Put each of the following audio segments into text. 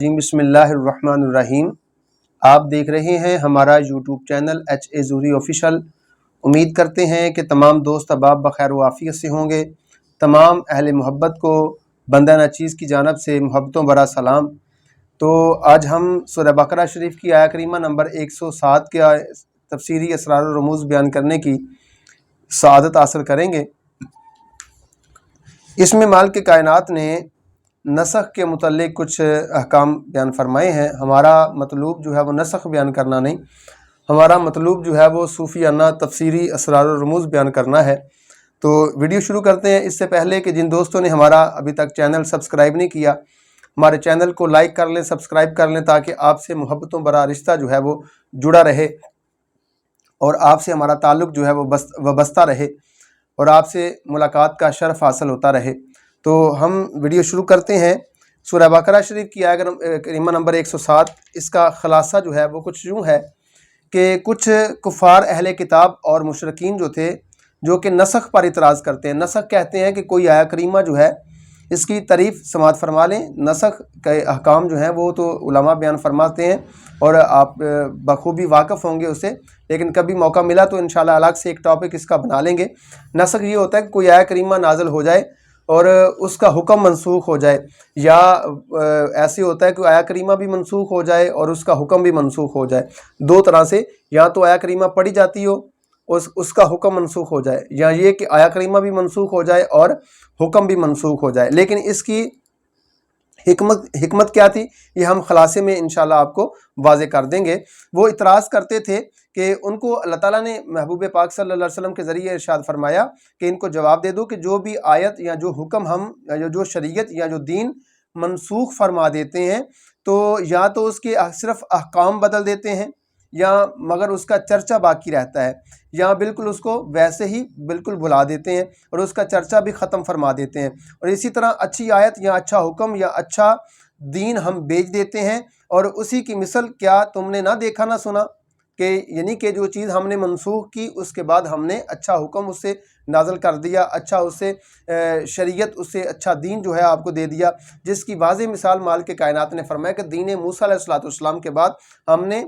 جی بسم اللہ الرحمن الرحیم۔ آپ دیکھ رہے ہیں ہمارا یوٹیوب چینل HA زہری آفیشل۔ امید کرتے ہیں کہ تمام دوست احباب بخیر و عافیت سے ہوں گے۔ تمام اہل محبت کو بندہ ناچیز کی جانب سے محبتوں برا سلام۔ تو آج ہم سورہ بقرہ شریف کی آیہ کریمہ نمبر 107 کے تفسیری اسرار و رموز بیان کرنے کی سعادت حاصل کریں گے۔ اس میں مالک کائنات نے نسخ کے متعلق کچھ احکام بیان فرمائے ہیں۔ ہمارا مطلوب جو ہے وہ نسخ بیان کرنا نہیں، ہمارا مطلوب جو ہے وہ صوفیانہ تفسیری اسرار و رموز بیان کرنا ہے۔ تو ویڈیو شروع کرتے ہیں۔ اس سے پہلے کہ جن دوستوں نے ہمارا ابھی تک چینل سبسکرائب نہیں کیا، ہمارے چینل کو لائک کر لیں، سبسکرائب کر لیں، تاکہ آپ سے محبتوں برا رشتہ جو ہے وہ جڑا رہے اور آپ سے ہمارا تعلق جو ہے وہ وابستہ رہے اور آپ سے ملاقات کا شرف حاصل ہوتا رہے۔ تو ہم ویڈیو شروع کرتے ہیں۔ سورہ بقرہ شریف کی آیہ کریمہ نمبر 107، اس کا خلاصہ جو ہے وہ کچھ یوں ہے کہ کچھ کفار اہل کتاب اور مشرکین جو تھے، جو کہ نسخ پر اعتراض کرتے ہیں۔ نسخ کہتے ہیں کہ کوئی آیہ کریمہ جو ہے اس کی تعریف سماعت فرما لیں۔ نسخ کے احکام جو ہیں وہ تو علماء بیان فرماتے ہیں اور آپ بخوبی واقف ہوں گے اسے، لیکن کبھی موقع ملا تو انشاءاللہ الگ سے ایک ٹاپک اس کا بنا لیں گے۔ نسخ یہ ہوتا ہے کہ کوئی آیہ کریمہ نازل ہو جائے اور اس کا حکم منسوخ ہو جائے، یا ایسے ہوتا ہے کہ آیہ کریمہ بھی منسوخ ہو جائے اور اس کا حکم بھی منسوخ ہو جائے۔ دو طرح سے، یا تو آیہ کریمہ پڑھی جاتی ہو اس کا حکم منسوخ ہو جائے، یا یہ کہ آیہ کریمہ بھی منسوخ ہو جائے اور حکم بھی منسوخ ہو جائے۔ لیکن اس کی حکمت کیا تھی یہ ہم خلاصے میں انشاءاللہ آپ کو واضح کر دیں گے۔ وہ اعتراض کرتے تھے کہ ان کو اللہ تعالیٰ نے محبوب پاک صلی اللہ علیہ وسلم کے ذریعے ارشاد فرمایا کہ ان کو جواب دے دو کہ جو بھی آیت یا جو حکم ہم یا جو شریعت یا جو دین منسوخ فرما دیتے ہیں، تو یا تو اس کے صرف احکام بدل دیتے ہیں، یا مگر اس کا چرچا باقی رہتا ہے، یا بالکل اس کو ویسے ہی بالکل بھلا دیتے ہیں اور اس کا چرچا بھی ختم فرما دیتے ہیں۔ اور اسی طرح اچھی آیت یا اچھا حکم یا اچھا دین ہم بیچ دیتے ہیں، اور اسی کی مثل کیا تم نے نہ دیکھا نہ سنا، کہ یعنی کہ جو چیز ہم نے منسوخ کی اس کے بعد ہم نے اچھا حکم اس سے نازل کر دیا، اچھا اس سے شریعت، اس سے اچھا دین جو ہے آپ کو دے دیا، جس کی واضح مثال مالک کائنات نے فرمایا کہ دین موسیٰ علیہ السلام کے بعد ہم نے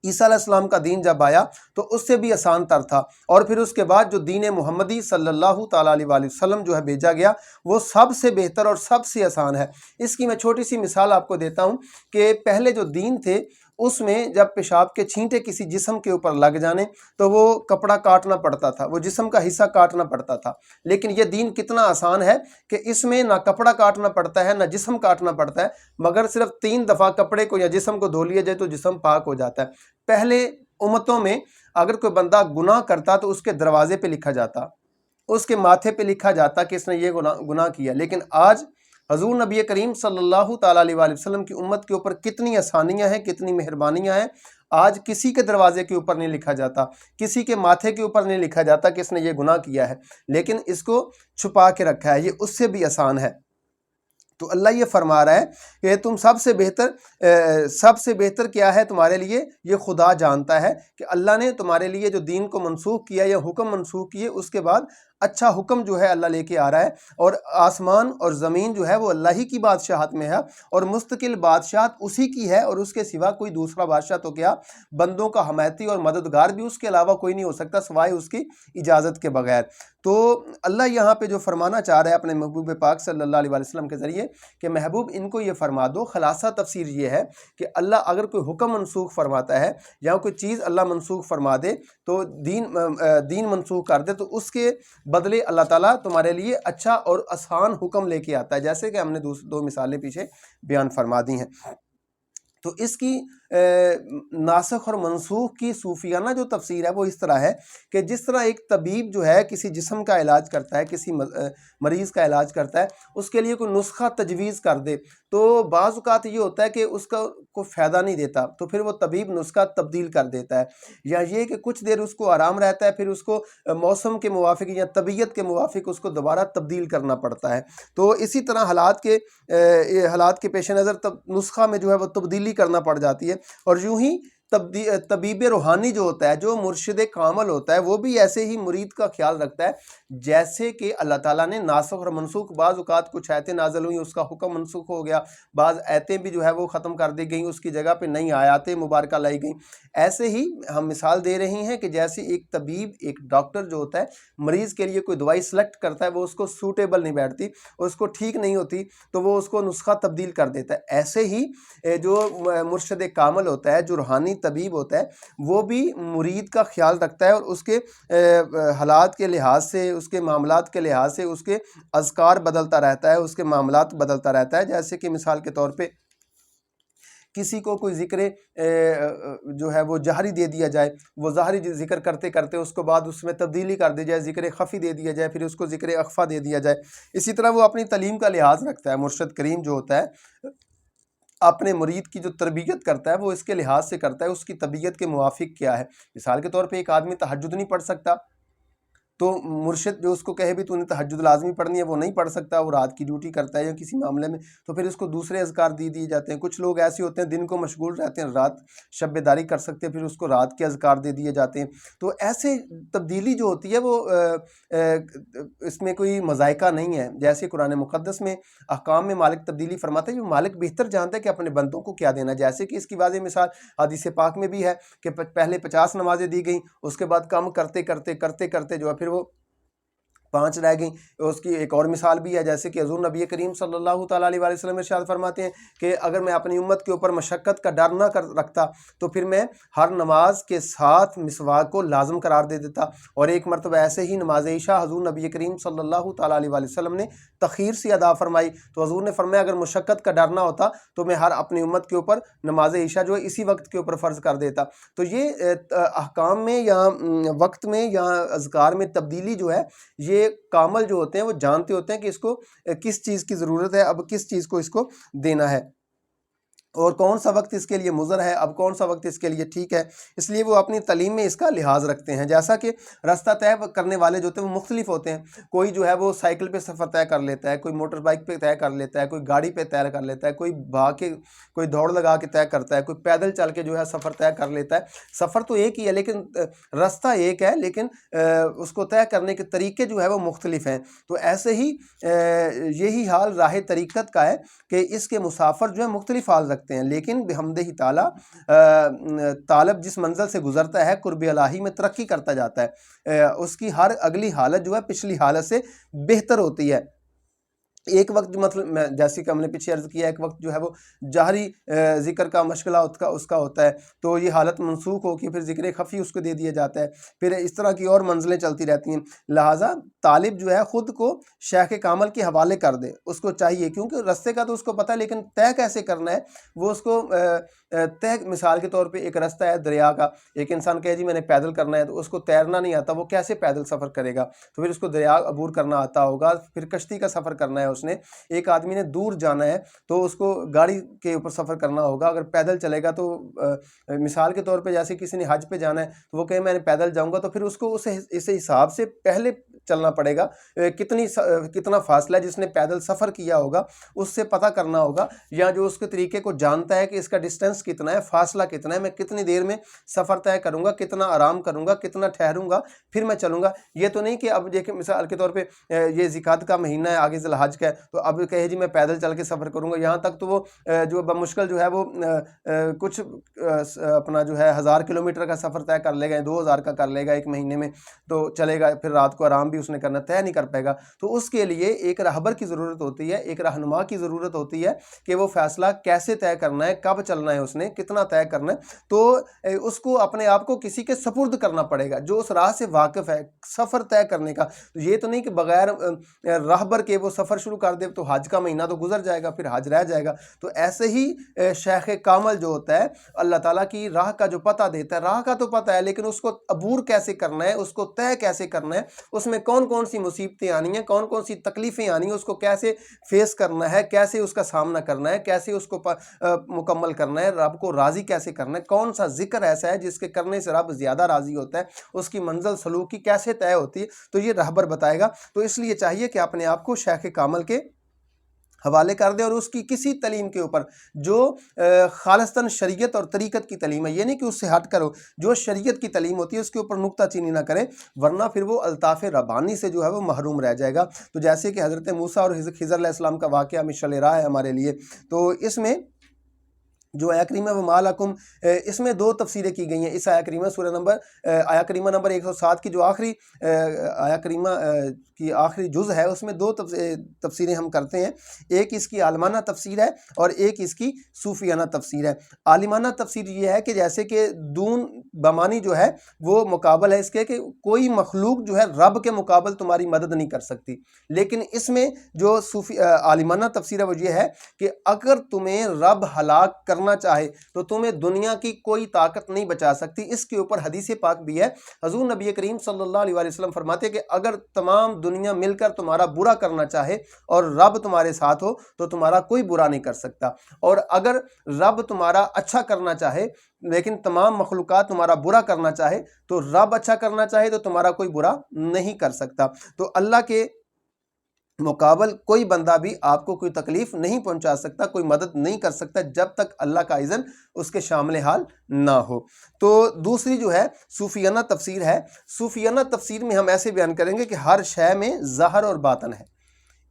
عیسیٰ علیہ السلام کا دین جب آیا تو اس سے بھی آسان تر تھا، اور پھر اس کے بعد جو دین محمدی صلی اللہ تعالیٰ علیہ وآلہ وسلم جو ہے بھیجا گیا وہ سب سے بہتر اور سب سے آسان ہے۔ اس کی میں چھوٹی سی مثال آپ کو دیتا ہوں کہ پہلے جو دین تھے اس میں جب پیشاب کے چھینٹے کسی جسم کے اوپر لگ جانے تو وہ کپڑا کاٹنا پڑتا تھا، وہ جسم کا حصہ کاٹنا پڑتا تھا۔ لیکن یہ دین کتنا آسان ہے کہ اس میں نہ کپڑا کاٹنا پڑتا ہے نہ جسم کاٹنا پڑتا ہے، مگر صرف 3 دفعہ کپڑے کو یا جسم کو دھو لیا جائے تو جسم پاک ہو جاتا ہے۔ پہلے امتوں میں اگر کوئی بندہ گناہ کرتا تو اس کے دروازے پہ لکھا جاتا، اس کے ماتھے پہ لکھا جاتا کہ اس نے یہ گناہ کیا۔ لیکن آج حضور نبی کریم صلی اللہ تعالیٰ علیہ وآلہ وسلم کی امت کے اوپر کتنی آسانیاں ہیں، کتنی مہربانیاں ہیں۔ آج کسی کے دروازے کے اوپر نہیں لکھا جاتا، کسی کے ماتھے کے اوپر نہیں لکھا جاتا کہ اس نے یہ گناہ کیا ہے، لیکن اس کو چھپا کے رکھا ہے۔ یہ اس سے بھی آسان ہے۔ تو اللہ یہ فرما رہا ہے کہ تم سب سے بہتر کیا ہے تمہارے لیے، یہ خدا جانتا ہے کہ اللہ نے تمہارے لیے جو دین کو منسوخ کیا یا حکم منسوخ کیے، اس کے بعد اچھا حکم جو ہے اللہ لے کے آ رہا ہے، اور آسمان اور زمین جو ہے وہ اللہ ہی کی بادشاہت میں ہے، اور مستقل بادشاہت اسی کی ہے، اور اس کے سوا کوئی دوسرا بادشاہ تو کیا، بندوں کا حمایتی اور مددگار بھی اس کے علاوہ کوئی نہیں ہو سکتا سوائے اس کی اجازت کے بغیر۔ تو اللہ یہاں پہ جو فرمانا چاہ رہا ہے اپنے محبوب پاک صلی اللہ علیہ وسلم کے ذریعے کہ محبوب ان کو یہ فرما دو، خلاصہ تفسیر یہ ہے کہ اللہ اگر کوئی حکم منسوخ فرماتا ہے یا کوئی چیز اللہ منسوخ فرما دے تو دین منسوخ کر دے، تو اس کے بدلے اللہ تعالیٰ تمہارے لیے اچھا اور آسان حکم لے کے آتا ہے، جیسے کہ ہم نے 2 مثالیں پیچھے بیان فرما دی ہیں۔ تو اس کی ناسخ اور منسوخ کی صوفیانہ جو تفسیر ہے وہ اس طرح ہے کہ جس طرح ایک طبیب جو ہے کسی جسم کا علاج کرتا ہے، کسی مریض کا علاج کرتا ہے، اس کے لیے کوئی نسخہ تجویز کر دے، تو بعض اوقات یہ ہوتا ہے کہ اس کا کوئی فائدہ نہیں دیتا، تو پھر وہ طبیب نسخہ تبدیل کر دیتا ہے، یا یہ کہ کچھ دیر اس کو آرام رہتا ہے، پھر اس کو موسم کے موافق یا طبیعت کے موافق اس کو دوبارہ تبدیل کرنا پڑتا ہے۔ تو اسی طرح حالات کے پیش نظر نسخہ میں جو ہے وہ تبدیلی کرنا پڑ جاتی ہے، اور یوں ہی طبیب روحانی جو ہوتا ہے، جو مرشد کامل ہوتا ہے، وہ بھی ایسے ہی مرید کا خیال رکھتا ہے جیسے کہ اللہ تعالیٰ نے ناسخ اور منسوخ، بعض اوقات کچھ آیتیں نازل ہوئیں، اس کا حکم منسوخ ہو گیا، بعض آیتیں بھی جو ہے وہ ختم کر دی گئیں، اس کی جگہ پہ نئی آیاتیں مبارکہ لائی گئیں۔ ایسے ہی ہم مثال دے رہے ہیں کہ جیسے ایک طبیب، ایک ڈاکٹر جو ہوتا ہے، مریض کے لیے کوئی دوائی سلیکٹ کرتا ہے، وہ اس کو سوٹیبل نہیں بیٹھتی، اس کو ٹھیک نہیں ہوتی، تو وہ اس کو نسخہ تبدیل کر دیتا ہے۔ ایسے ہی جو مرشد کامل ہوتا ہے، جو روحانی طبیب ہوتا ہے، وہ بھی مرید کا خیال رکھتا ہے اور اس کے حالات کے لحاظ سے، اس کے معاملات کے لحاظ سے اس کے اذکار بدلتا رہتا ہے، اس کے معاملات بدلتا رہتا ہے۔ جیسے کہ مثال کے طور پہ کسی کو کوئی ذکر جو ہے وہ جہری دے دیا جائے، وہ ظاہری ذکر کرتے کرتے اس کو بعد اس میں تبدیلی کر دی جائے، ذکر خفی دے دیا جائے، پھر اس کو ذکر اخفا دے دیا جائے۔ اسی طرح وہ اپنی تعلیم کا لحاظ رکھتا ہے۔ مرشد کریم جو ہوتا ہے اپنے مرید کی جو تربیت کرتا ہے وہ اس کے لحاظ سے کرتا ہے، اس کی طبیعت کے موافق کیا ہے۔ مثال کے طور پہ ایک آدمی تہجد نہیں پڑھ سکتا، تو مرشد جو اس کو کہے بھی تو نے تہجد لازمی پڑھنی ہے، وہ نہیں پڑھ سکتا، وہ رات کی ڈیوٹی کرتا ہے یا کسی معاملے میں، تو پھر اس کو دوسرے اذکار دیے جاتے ہیں۔ کچھ لوگ ایسے ہوتے ہیں دن کو مشغول رہتے ہیں، رات شب بیداری کر سکتے ہیں، پھر اس کو رات کے اذکار دے دیے جاتے ہیں۔ تو ایسے تبدیلی جو ہوتی ہے وہ اس میں کوئی مذائقہ نہیں ہے۔ جیسے قرآن مقدس میں احکام میں مالک تبدیلی فرماتا ہے، جو مالک بہتر جانتا ہے کہ اپنے بندوں کو کیا دینا ہے۔ جیسے کہ اس کی واضح مثال حدیث پاک میں بھی ہے کہ پہلے 50 نمازیں دی گئیں، اس کے بعد کم کرتے کرتے کرتے کرتے جو ہے پھر وہ 5 رہ گئیں۔ اس کی ایک اور مثال بھی ہے، جیسے کہ حضور نبی کریم صلی اللہ تعالیٰ علیہ وسلم ارشاد فرماتے ہیں کہ اگر میں اپنی امت کے اوپر مشقت کا ڈر نہ رکھتا تو پھر میں ہر نماز کے ساتھ مسواک کو لازم قرار دے دیتا۔ اور ایک مرتبہ ایسے ہی نماز عشاء حضور نبی کریم صلی اللہ تعالیٰ علیہ وسلم نے تخیر سے ادا فرمائی، تو حضور نے فرمایا اگر مشقت کا ڈر نہ ہوتا تو میں ہر اپنی امت کے اوپر نماز عشاء جو ہے اسی وقت کے اوپر فرض کر دیتا۔ تو یہ احکام میں یا وقت میں یا اذکار میں تبدیلی جو ہے، یہ کامل جو ہوتے ہیں وہ جانتے ہوتے ہیں کہ اس کو کس چیز کی ضرورت ہے، اب کس چیز کو اس کو دینا ہے، اور کون سا وقت اس کے لیے مضر ہے، اب کون سا وقت اس کے لیے ٹھیک ہے۔ اس لیے وہ اپنی تعلیم میں اس کا لحاظ رکھتے ہیں۔ جیسا کہ راستہ طے کرنے والے جو ہوتے ہیں وہ مختلف ہوتے ہیں۔ کوئی جو ہے وہ سائیکل پہ سفر طے کر لیتا ہے، کوئی موٹر بائک پہ طے کر لیتا ہے، کوئی گاڑی پہ طے کر لیتا ہے، کوئی بھاگ کے، کوئی دوڑ لگا کے طے کرتا ہے، کوئی پیدل چل کے جو ہے سفر طے کر لیتا ہے۔ سفر تو ایک ہی ہے لیکن راستہ ایک ہے، لیکن اس کو طے کرنے کے طریقے جو ہے وہ مختلف ہیں۔ تو ایسے ہی یہی حال راہ طریقت کا ہے کہ اس کے مسافر جو ہے مختلف حال رکھتے ہیں، لیکن بحمدہ تعالیٰ طالب جس منزل سے گزرتا ہے قرب الہی میں ترقی کرتا جاتا ہے، اس کی ہر اگلی حالت جو ہے پچھلی حالت سے بہتر ہوتی ہے۔ ایک وقت مطلب جیسے کہ ہم نے پیچھے عرض کیا، ایک وقت جو ہے وہ جہری ذکر کا مشغلہ اس کا ہوتا ہے، تو یہ حالت منسوخ ہو کے پھر ذکر خفی اس کو دے دیا جاتا ہے، پھر اس طرح کی اور منزلیں چلتی رہتی ہیں۔ لہٰذا طالب جو ہے خود کو شیخ کامل کے حوالے کر دے، اس کو چاہیے، کیونکہ رستے کا تو اس کو پتہ ہے لیکن طے کیسے کرنا ہے وہ اس کو طے۔ مثال کے طور پہ ایک رستہ ہے دریا کا، ایک انسان کہے جی میں نے پیدل کرنا ہے، تو اس کو تیرنا نہیں آتا، وہ کیسے پیدل سفر کرے گا؟ تو پھر اس کو دریا عبور کرنا آتا ہوگا، پھر کشتی کا سفر کرنا ہے اس نے۔ ایک آدمی نے دور جانا ہے تو اس کو گاڑی کے اوپر سفر کرنا ہوگا، اگر پیدل چلے گا تو مثال کے طور پہ جیسے کسی نے حج پہ جانا ہے تو وہ کہے میں نے پیدل جاؤں گا، تو پھر اس کو اس حساب سے پہلے چلنا پڑے گا، کتنا فاصلہ ہے جس نے پیدل سفر کیا ہوگا اس سے پتہ کرنا ہوگا، یا جو اس کے طریقے کو جانتا ہے کہ اس کا ڈسٹینس کتنا ہے، فاصلہ کتنا ہے، میں کتنی دیر میں سفر طے کروں گا، کتنا آرام کروں گا، کتنا ٹھہروں گا، پھر میں چلوں گا۔ یہ تو نہیں کہ اب دیکھیں مثال کے طور پہ یہ ذوالحج کا مہینہ ہے، آگے ذی الحج کا ہے، تو اب کہے جی میں پیدل چل کے سفر کروں گا، یہاں تک تو وہ جو بمشکل جو ہے وہ کچھ اپنا جو ہے 1000 کلومیٹر کا سفر طے کر لے گا، 2000 کا کر لے گا ایک مہینے میں، تو چلے گا، پھر رات کو آرام بھی اس نے کرنا، طے نہیں کر پائے گا۔ تو اس کے لیے ایک راہبر کی ضرورت ہوتی ہے، ایک رہنما کی ضرورت ہوتی ہے کہ وہ فیصلہ کیسے طے کرنا ہے، کب چلنا ہے، اس نے کتنا طے کرنا ہے، تو اس کو اپنے آپ کو کسی کے سپرد کرنا پڑے گا جو اس راہ سے واقف ہے سفر طے کرنے کا۔ یہ تو نہیں کہ بغیر راہبر کے وہ سفر شروع کر دے، تو حج کا مہینہ تو گزر جائے گا، پھر حج رہ جائے گا۔ تو ایسے ہی شیخ کامل جو ہوتا ہے اللہ تعالیٰ کی راہ کا جو پتہ دیتا ہے، راہ کا تو پتہ ہے لیکن اس کو عبور کیسے کرنا ہے، اس کو طے کیسے کرنا ہے، اس میں کون کون سی مصیبتیں آنی ہیں، کون کون سی تکلیفیں آنی ہیں، اس کو کیسے فیس کرنا ہے، کیسے اس کا سامنا کرنا ہے، کیسے اس کو مکمل کرنا ہے، رب کو راضی کیسے کرنا ہے، کون سا ذکر ایسا ہے جس کے کرنے سے رب زیادہ راضی ہوتا ہے، اس کی منزل سلوک کی کیسے طے ہوتی ہے، تو یہ رہبر بتائے گا۔ تو اس لیے چاہیے کہ اپنے آپ کو شیخ کامل کے حوالے کر دے اور اس کی کسی تعلیم کے اوپر جو خالصتاً شریعت اور طریقت کی تعلیم ہے، یہ نہیں کہ اس سے ہٹ کرو، جو شریعت کی تعلیم ہوتی ہے اس کے اوپر نکتہ چینی نہ کرے، ورنہ پھر وہ الطاف ربانی سے جو ہے وہ محروم رہ جائے گا۔ تو جیسے کہ حضرت موسیٰ اور خضر علیہ السلام کا واقعہ مشعل راہ ہے ہمارے لیے، تو اس میں جو آیہ کریمہ وما لکم، اس میں دو تفسیریں کی گئی ہیں۔ اس آیہ کریمہ آیہ کریمہ نمبر 107 کی جو آخری آیہ کریمہ کی آخری جز ہے، اس میں دو تفسیریں ہم کرتے ہیں۔ ایک اس کی عالمانہ تفسیر ہے اور ایک اس کی صوفیانہ تفسیر ہے۔ عالمانہ تفسیر یہ ہے کہ جیسے کہ دون بمانی جو ہے وہ مقابل ہے اس کے کہ کوئی مخلوق جو ہے رب کے مقابل تمہاری مدد نہیں کر سکتی، لیکن اس میں جو عالمانہ تفسیر ہے وہ یہ ہے کہ اگر تمہیں رب ہلاک کرنا چاہے تو تمہیں دنیا کی کوئی طاقت نہیں بچا سکتی۔ اس کے اوپر حدیث پاک بھی ہے، حضور نبی کریم صلی اللہ علیہ وسلم فرماتے ہیں کہ اگر تمام دنیا مل کر تمہارا برا کرنا چاہے اور رب تمہارے ساتھ ہو تو تمہارا کوئی برا نہیں کر سکتا، اور اگر رب تمہارا اچھا کرنا چاہے لیکن تمام مخلوقات تمہارا برا کرنا چاہے تو رب اچھا کرنا چاہے تو تمہارا کوئی برا نہیں کر سکتا۔ تو اللہ کے مقابل کوئی بندہ بھی آپ کو کوئی تکلیف نہیں پہنچا سکتا، کوئی مدد نہیں کر سکتا جب تک اللہ کا اذن اس کے شامل حال نہ ہو۔ تو دوسری جو ہے صوفیانہ تفسیر ہے۔ صوفیانہ تفسیر میں ہم ایسے بیان کریں گے کہ ہر شے میں ظاہر اور باطن ہے۔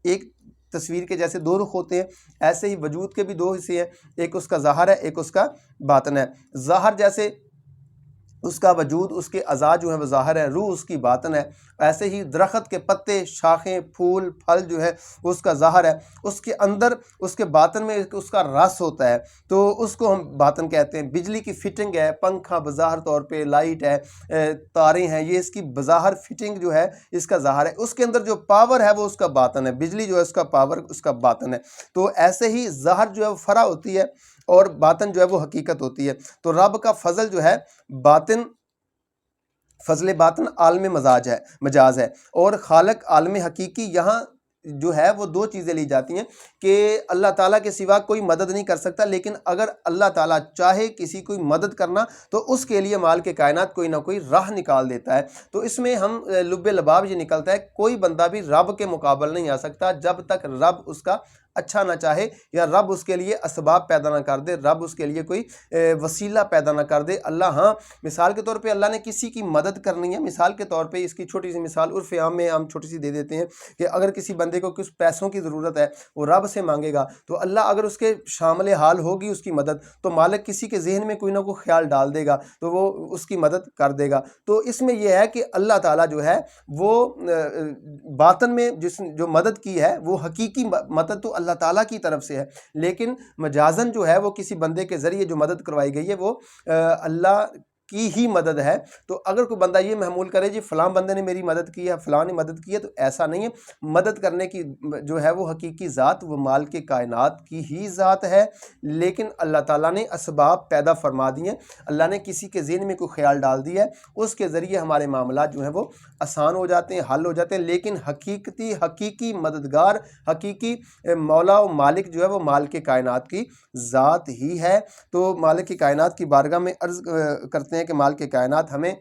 ایک تصویر کے جیسے دو رخ ہوتے ہیں، ایسے ہی وجود کے بھی دو حصے ہیں، ایک اس کا ظاہر ہے، ایک اس کا باطن ہے۔ ظاہر جیسے اس کا وجود، اس کے اعضاء جو ہیں وہ ظاہر ہے، روح اس کی باطن ہے۔ ایسے ہی درخت کے پتے، شاخیں، پھول، پھل جو ہے اس کا ظاہر ہے، اس کے اندر اس کے باطن میں اس کا رس ہوتا ہے تو اس کو ہم باطن کہتے ہیں۔ بجلی کی فٹنگ ہے، پنکھا بظاہر طور پہ، لائٹ ہے، تاریں ہیں، یہ اس کی بظاہر فٹنگ جو ہے اس کا ظاہر ہے۔ اس کے اندر جو پاور ہے وہ اس کا باطن ہے، بجلی جو ہے اس کا پاور اس کا باطن ہے۔ تو ایسے ہی ظاہر جو ہے وہ فرع ہوتی ہے اور باطن جو ہے وہ حقیقت ہوتی ہے۔ تو رب کا فضل جو ہے باطن، فضل باطن عالم مجاز ہے، اور خالق عالم حقیقی، یہاں جو ہے وہ دو چیزیں لی جاتی ہیں کہ اللہ تعالیٰ کے سوا کوئی مدد نہیں کر سکتا، لیکن اگر اللہ تعالیٰ چاہے کسی کوئی مدد کرنا تو اس کے لیے مالک کائنات کوئی نہ کوئی راہ نکال دیتا ہے۔ تو اس میں ہم لب لباب یہ نکلتا ہے کوئی بندہ بھی رب کے مقابل نہیں آ سکتا جب تک رب اس کا اچھا نہ چاہے یا رب اس کے لیے اسباب پیدا نہ کر دے، رب اس کے لیے کوئی وسیلہ پیدا نہ کر دے۔ اللہ ہاں مثال کے طور پہ اللہ نے کسی کی مدد کرنی ہے، مثال کے طور پہ اس کی چھوٹی سی مثال عرف عام میں ہم چھوٹی سی دے دیتے ہیں کہ اگر کسی بندے کو کچھ پیسوں کی ضرورت ہے، وہ رب سے مانگے گا تو اللہ اگر اس کے شامل حال ہوگی اس کی مدد تو مالک کسی کے ذہن میں کوئی نہ کوئی خیال ڈال دے گا تو وہ اس کی مدد کر دے گا۔ تو اس میں یہ ہے کہ اللہ تعالیٰ جو ہے وہ باطن میں جو مدد کی ہے وہ حقیقی مدد تو اللہ تعالیٰ کی طرف سے ہے، لیکن مجازن جو ہے وہ کسی بندے کے ذریعے جو مدد کروائی گئی ہے وہ اللہ کی ہی مدد ہے۔ تو اگر کوئی بندہ یہ محمول کرے جی فلاں بندے نے میری مدد کی ہے، فلاں نے مدد کی ہے، تو ایسا نہیں ہے۔ مدد کرنے کی جو ہے وہ حقیقی ذات وہ مالک کائنات کی ہی ذات ہے، لیکن اللہ تعالیٰ نے اسباب پیدا فرما دی ہیں، اللہ نے کسی کے ذہن میں کوئی خیال ڈال دیا ہے، اس کے ذریعے ہمارے معاملات جو ہیں وہ آسان ہو جاتے ہیں، حل ہو جاتے ہیں، لیکن حقیقی مددگار، حقیقی مولا و مالک جو ہے وہ مالک کائنات کی ذات ہی ہے۔ تو مالک کائنات کی بارگاہ میں عرض کرتے ہیں کہ مالک کائنات ہمیں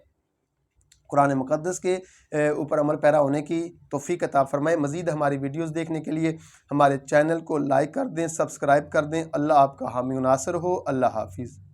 قرآن مقدس کے اوپر عمل پیرا ہونے کی توفیق عطا فرمائے۔ مزید ہماری ویڈیوز دیکھنے کے لیے ہمارے چینل کو لائک کر دیں، سبسکرائب کر دیں۔ اللہ آپ کا حامی و ناصر ہو۔ اللہ حافظ۔